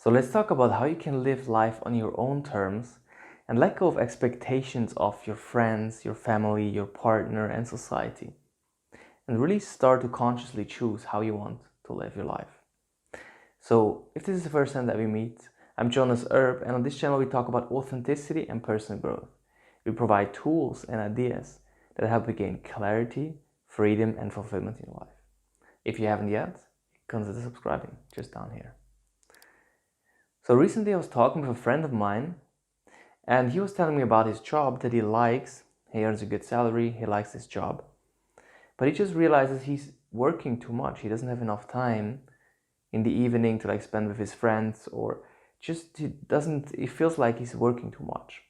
So let's talk about how you can live life on your own terms and let go of expectations of your friends, your family, your partner, and society. And really start to consciously choose how you want to live your life. So if this is the first time that we meet, I'm Jonas Erb, and on this channel we talk about authenticity and personal growth. We provide tools and ideas that help you gain clarity, freedom, and fulfillment in your life. If you haven't yet, consider subscribing just down here. So recently I was talking with a friend of mine, and he was telling me about his job that he likes. He earns a good salary, he likes his job. But he just realizes he's working too much. He doesn't have enough time in the evening to spend with his friends, or just he feels like he's working too much.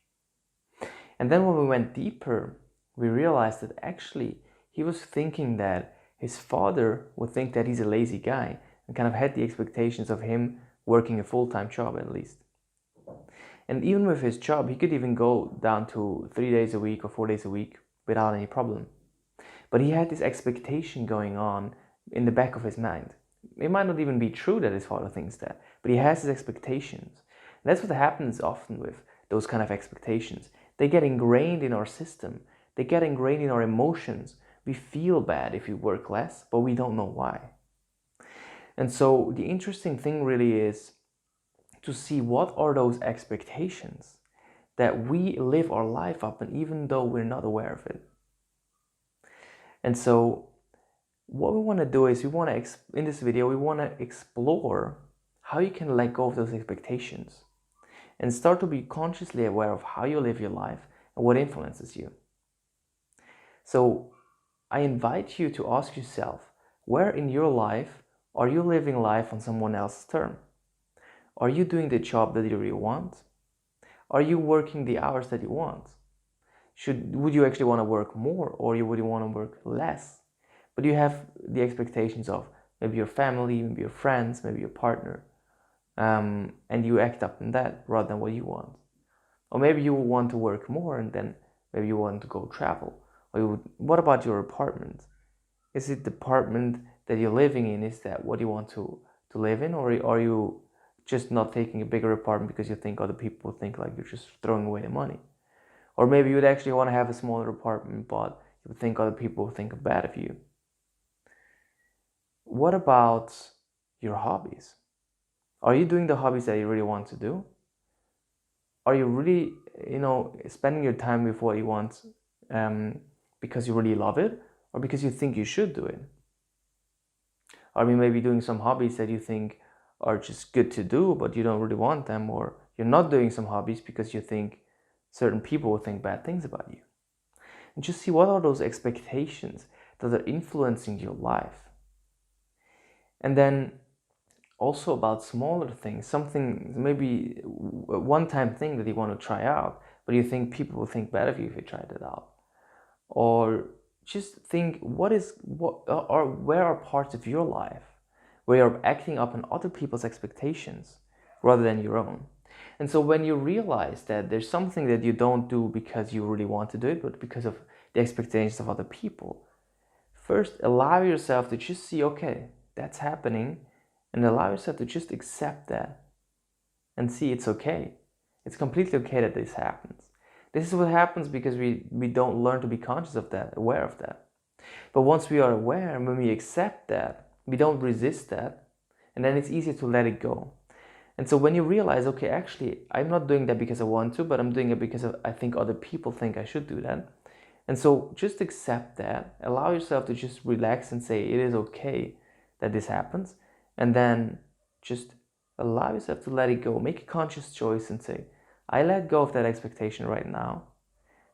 And then when we went deeper, we realized that actually he was thinking that his father would think that he's a lazy guy and kind of had the expectations of him working a full-time job at least. And even with his job, he could even go down to 3 days a week or 4 days a week without any problem. But he had this expectation going on in the back of his mind. It might not even be true that his father thinks that, but he has his expectations. And that's what happens often with those kind of expectations. They get ingrained in our system. They get ingrained in our emotions. We feel bad if we work less, but we don't know why. And so the interesting thing really is to see what are those expectations that we live our life up in, even though we're not aware of it. And so what we want to do is in this video, we want to explore how you can let go of those expectations and start to be consciously aware of how you live your life and what influences you. So I invite you to ask yourself, where in your life are you living life on someone else's term? Are you doing the job that you really want? Are you working the hours that you want? Would you actually want to work more, or would you want to work less? But you have the expectations of maybe your family, maybe your friends, maybe your partner, and you act up in that rather than what you want. Or maybe you want to work more and then maybe you want to go travel. What about your apartment? Is it the apartment that you're living in? Is that what you want to live in? Or are you just not taking a bigger apartment because you think other people think like you're just throwing away the money? Or maybe you would actually want to have a smaller apartment, but you think other people think bad of you. What about your hobbies? Are you doing the hobbies that you really want to do? Are you really, spending your time with what you want because you really love it, or because you think you should do it? Are you maybe doing some hobbies that you think are just good to do, but you don't really want them? Or you're not doing some hobbies because you think certain people will think bad things about you? And just see what are those expectations that are influencing your life. And then also about smaller things, something, maybe a one-time thing that you want to try out, but you think people will think bad of you if you tried it out. Or just think, where are parts of your life where you're acting up on other people's expectations rather than your own? And so when you realize that there's something that you don't do because you really want to do it, but because of the expectations of other people, first allow yourself to just see, okay, that's happening, and allow yourself to just accept that and see it's okay. It's completely okay that this happens. This is what happens because we don't learn to be conscious of that, aware of that. But once we are aware, and when we accept that, we don't resist that, and then it's easier to let it go. And so when you realize, okay, actually, I'm not doing that because I want to, but I'm doing it because I think other people think I should do that. And so just accept that, allow yourself to just relax and say it is okay that this happens, and then just allow yourself to let it go. Make a conscious choice and say, I let go of that expectation right now,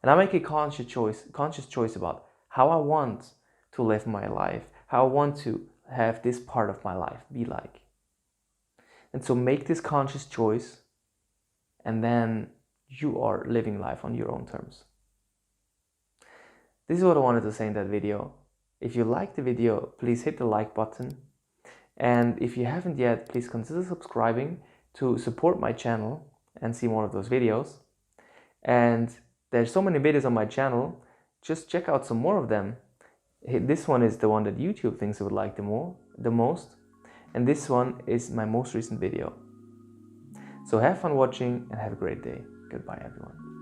and I make a conscious choice about how I want to live my life, how I want to have this part of my life be like. And so make this conscious choice, and then you are living life on your own terms. This is what I wanted to say in that video. If you liked the video, please hit the like button. And if you haven't yet, please consider subscribing to support my channel and see more of those videos. And there's so many videos on my channel, just check out some more of them. This one is the one that YouTube thinks I would like the most, and this one is my most recent video. So have fun watching and have a great day. Goodbye, everyone.